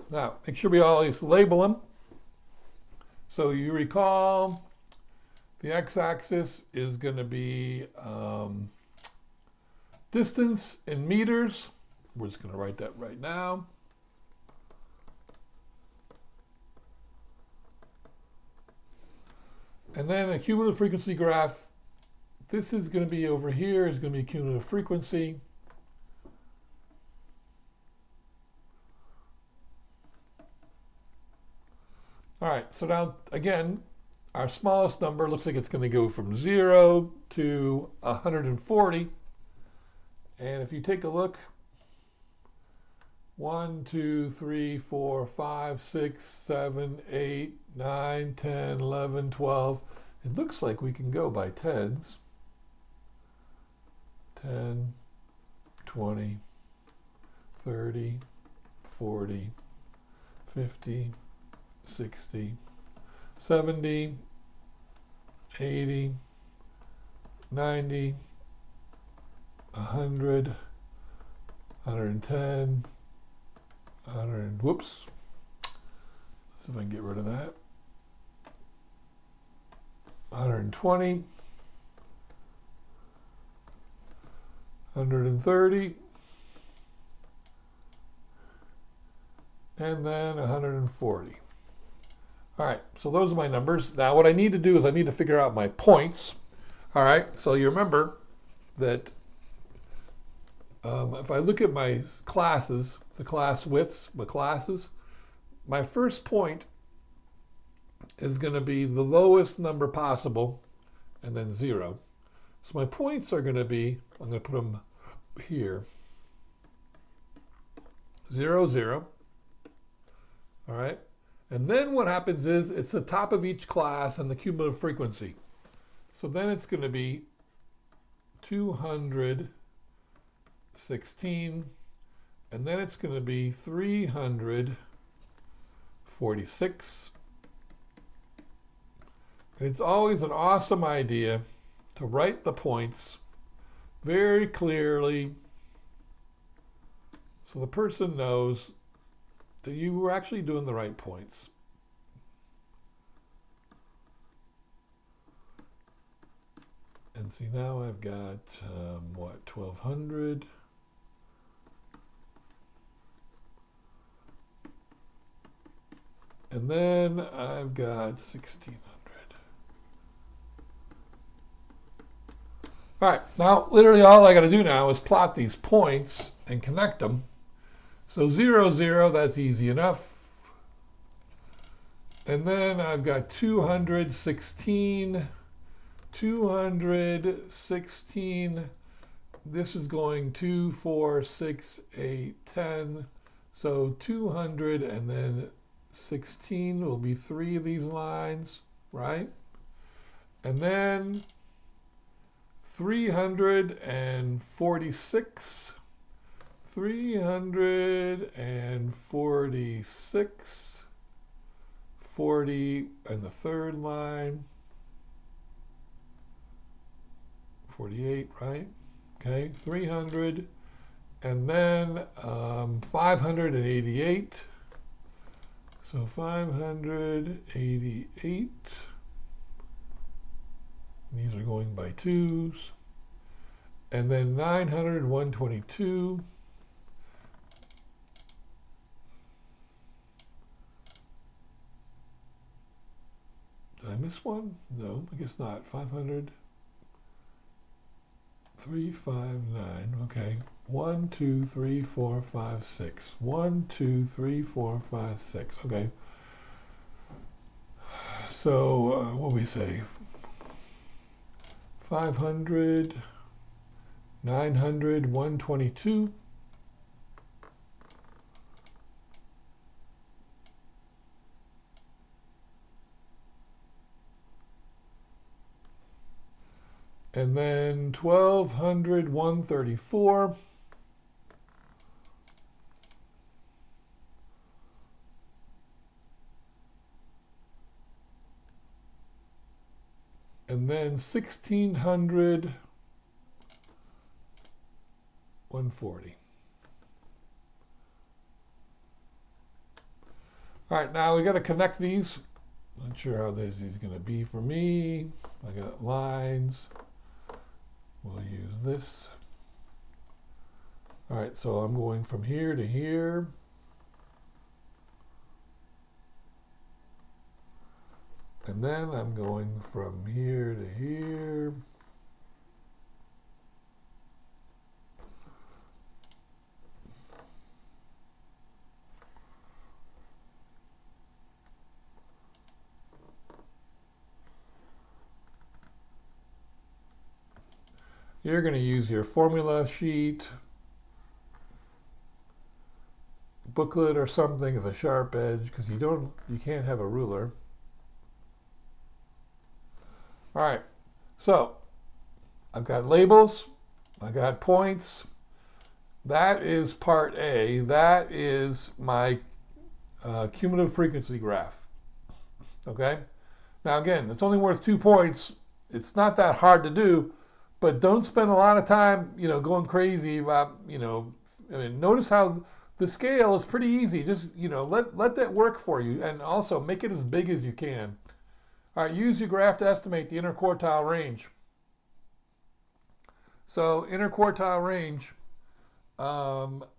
Now, make sure we always label them. So you recall the x-axis is going to be distance in meters. We're just going to write that right now. And then a cumulative frequency graph. This is going to be over here, is going to be cumulative frequency. All right, so now again, our smallest number looks like it's going to go from 0 to 140. And if you take a look, 1, 2, 3, 4, 5, 6, 7, 8, 9, 10, 11, 12. It looks like we can go by tens. 10, 20, 30, 40, 50, 60, 70, 80, 90, 100, 110, whoops. Let's see if I can get rid of that. 120. 130. And then 140. All right, so those are my numbers. Now what I need to do is I need to figure out my points. All right, so you remember that if I look at my classes, the class widths, my classes, my first point is going to be the lowest number possible and then 0. So my points are going to be, I'm going to put them here, 0, 0. All right. And then what happens is it's the top of each class and the cumulative frequency. So then it's going to be 216, and then it's going to be 346. And it's always an awesome idea to write the points very clearly so the person knows that you were actually doing the right points. And see, now I've got, 1,200. And then I've got 1,600. All right, now literally all I got to do now is plot these points and connect them. So 0, 0, that's easy enough. And then I've got 216, 216. This is going 2, 4, 6, 8, 10. So 200 and then 16 will be 3 of these lines, right? And then 346. 346, 40 and the third line, 48, right? Okay, 300, and then 588. So 588. These are going by 2s. And then 900, 122. Did I miss one? No, I guess not. 500, 359. Okay. 1, 2, 3, 4, 5, 6. 1, 2, 3, 4, 5, 6. Okay. So, what do we say? 500, 900, 122. And then 1200, 134. And then 1600, 140. All right, now we got to connect these. Not sure how this is going to be for me. I got lines. We'll use this. All right, so I'm going from here to here. And then I'm going from here to here. You're going to use your formula sheet, booklet or something with a sharp edge, because you can't have a ruler. All right, so I've got labels, I got points. That is part A. That is my cumulative frequency graph. Okay? Now again, it's only worth 2 points. It's not that hard to do, but don't spend a lot of time, going crazy about, I mean, notice how the scale is pretty easy. Just, let that work for you, and also make it as big as you can. All right, use your graph to estimate the interquartile range. So interquartile range,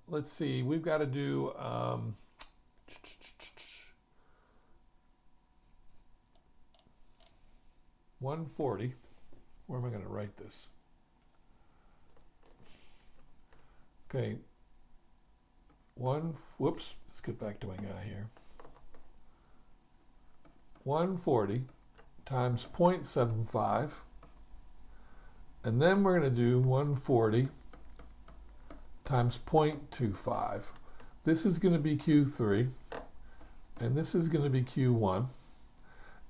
let's see, we've got to do 140. Where am I going to write this? Okay. Whoops, let's get back to my guy here. 140 times 0.75. And then we're going to do 140 times 0.25. This is going to be Q3. And this is going to be Q1.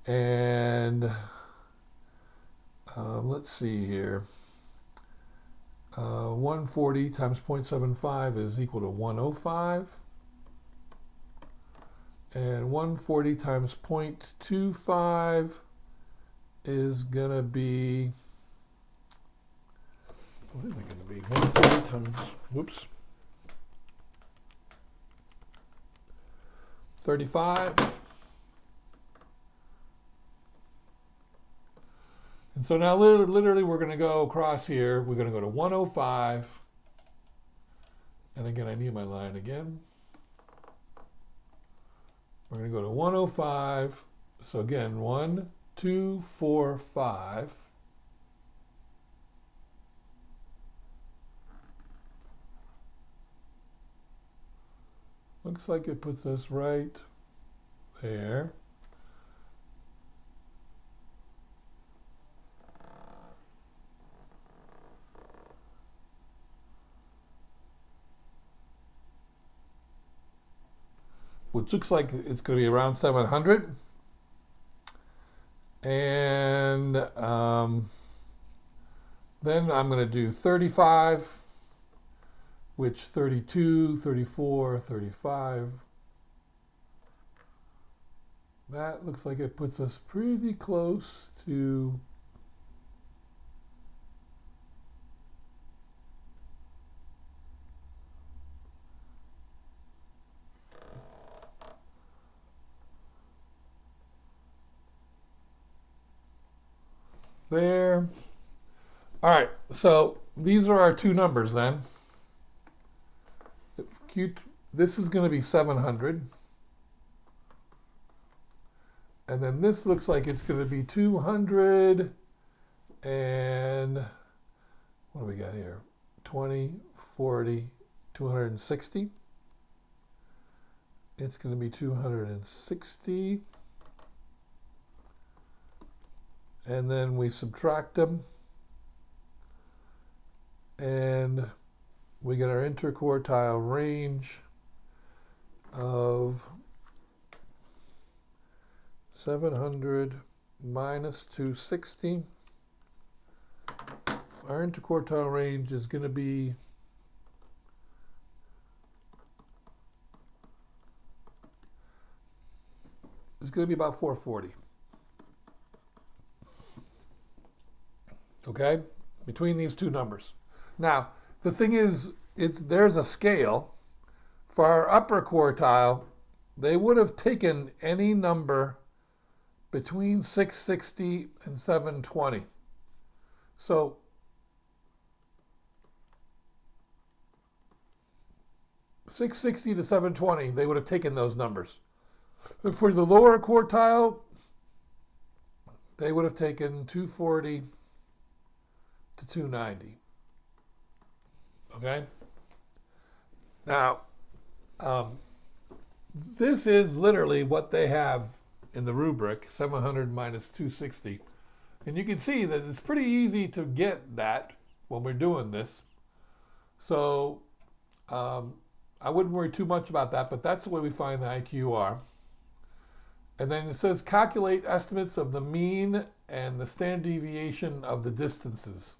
And let's see here. 140 times 0.75 is equal to 105. And 140 times 0.25 is going to be, what is it going to be? 140 times, whoops, 35. And so now literally we're going to go across here. We're going to go to 105. And again, I need my line again. We're going to go to 105. So again, 1, 2, 4, 5. Looks like it puts us right there. Which looks like it's going to be around 700. And then I'm going to do 35, which 32, 34, 35. That looks like it puts us pretty close to there. All right, so these are our two numbers then. This is going to be 700. And then this looks like it's going to be 200 and what do we got here? 20, 40, 260. It's going to be 260. And then we subtract them. And we get our interquartile range of 700 minus 260. Our interquartile range is going to be about 440. Okay, between these two numbers. Now, the thing is, there's a scale. For our upper quartile, they would have taken any number between 660 and 720. So $660 to $720, they would have taken those numbers. For the lower quartile, they would have taken $240 to $290. Okay? Now, this is literally what they have in the rubric, 700 minus 260. And you can see that it's pretty easy to get that when we're doing this. So I wouldn't worry too much about that, but that's the way we find the IQR. And then it says calculate estimates of the mean and the standard deviation of the distances.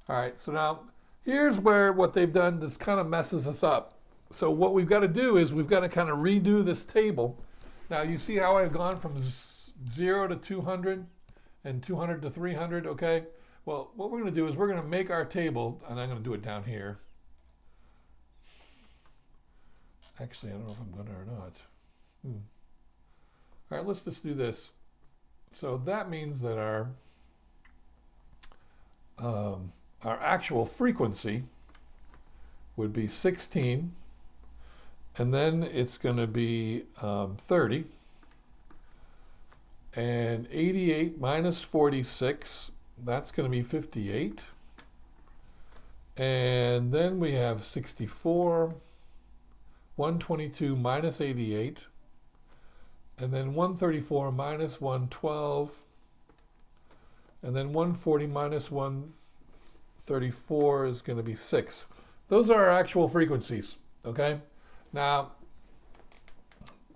All right, so now here's where what they've done, this kind of messes us up. So what we've got to do is we've got to kind of redo this table. Now you see how I've gone from 0 to 200 and 200 to 300, okay? Well, what we're going to do is we're going to make our table, and I'm going to do it down here. Actually, I don't know if I'm going to or not. All right, let's just do this. So that means that our actual frequency would be 16, and then it's going to be 30, and 88 minus 46, that's going to be 58, and then we have 64, 122 minus 88, and then 134 minus 112, and then 140 minus 134 is going to be 6. Those are our actual frequencies, okay? Now,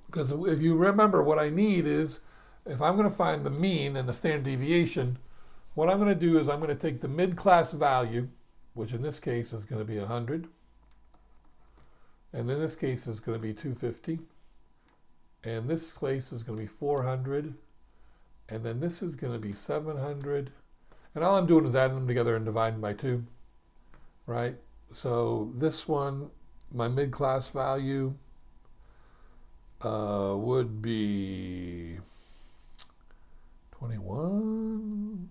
because if you remember, what I need is, if I'm going to find the mean and the standard deviation, what I'm going to do is I'm going to take the mid-class value, which in this case is going to be 100, and in this case is going to be 250, and this place is going to be 400, and then this is going to be 700, and all I'm doing is adding them together and dividing by 2, right? So this one, my mid-class value would be 21,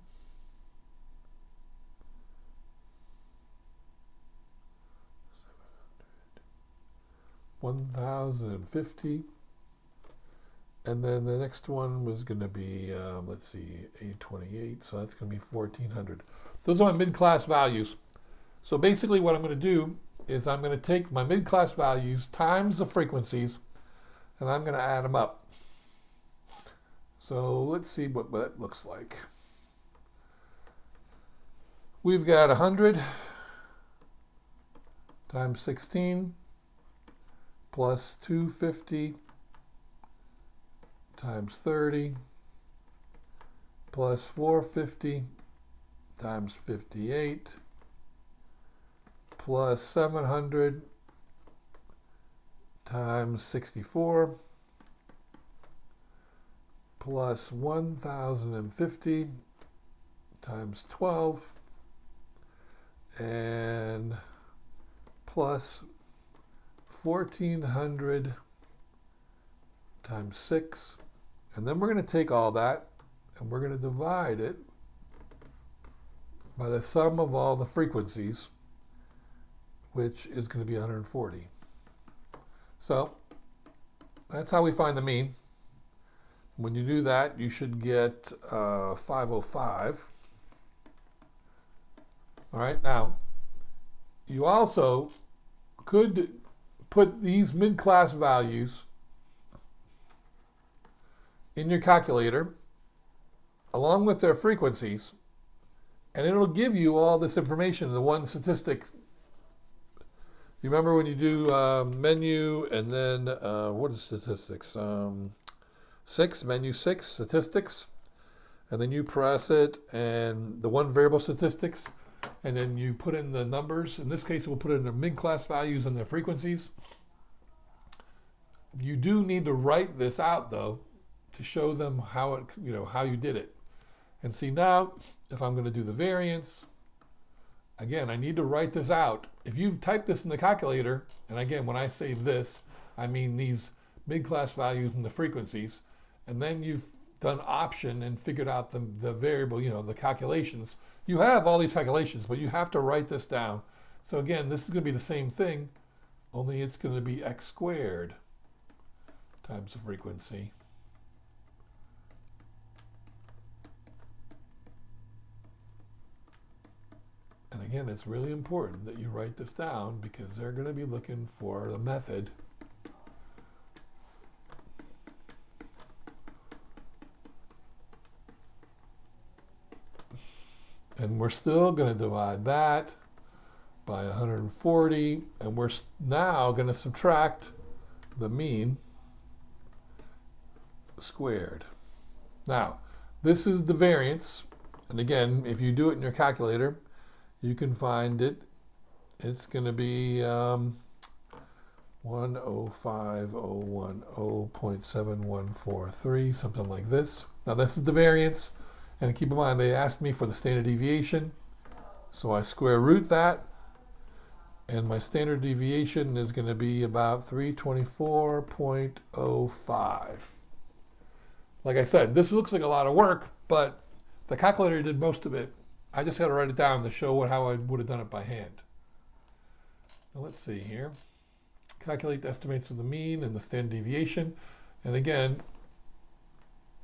1,050, and then the next one was going to be, let's see, 828, so that's going to be 1,400. Those are my mid-class values. So basically what I'm going to do is I'm going to take my mid-class values times the frequencies, and I'm going to add them up. So let's see what that looks like. We've got 100 times 16 plus 250 times 30 plus 450 times 58 plus 700 times 64 plus 1,050 times 12 and plus 1,400 times 6, and then we're going to take all that and we're going to divide it by the sum of all the frequencies, which is going to be 140. So that's how we find the mean. When you do that, you should get 505. All right, now you also could put these mid-class values in your calculator along with their frequencies, and it'll give you all this information, the one statistic. You remember when you do menu and then what is statistics? 6, menu 6, statistics, and then you press it and the one variable statistics, and then you put in the numbers. In this case, we'll put in their mid-class values and their frequencies. You do need to write this out though to show them how it, how you did it. And see, now if I'm going to do the variance, again, I need to write this out. If you've typed this in the calculator, and again, when I say this, I mean these mid-class values and the frequencies, and then you've done option and figured out the variable, the calculations. You have all these calculations, but you have to write this down. So again, this is going to be the same thing, only it's going to be x squared times the frequency. And again, it's really important that you write this down because they're going to be looking for the method. And we're still going to divide that by 140, and we're now going to subtract the mean squared. Now, this is the variance, and again, if you do it in your calculator, you can find it. It's going to be 105,010.7143, something like this. Now, this is the variance. And keep in mind, they asked me for the standard deviation. So I square root that. And my standard deviation is going to be about 324.05. Like I said, this looks like a lot of work, but the calculator did most of it. I just had to write it down to show how I would have done it by hand. Now let's see here. Calculate the estimates of the mean and the standard deviation. And again,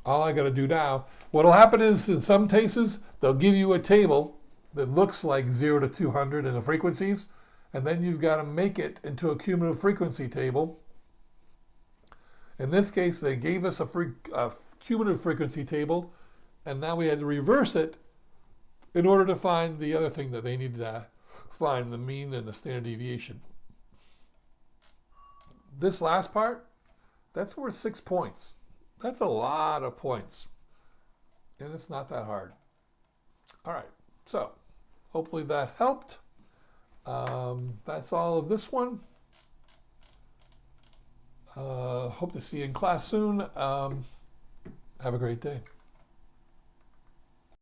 all I got to do now, what will happen is in some cases, they'll give you a table that looks like 0 to 200 in the frequencies, and then you've got to make it into a cumulative frequency table. In this case, they gave us a cumulative frequency table, and now we had to reverse it in order to find the other thing that they needed to find, the mean and the standard deviation. This last part, that's worth 6 points. That's a lot of points, and it's not that hard. All right, so hopefully that helped. That's all of this one. Hope to see you in class soon. Have a great day.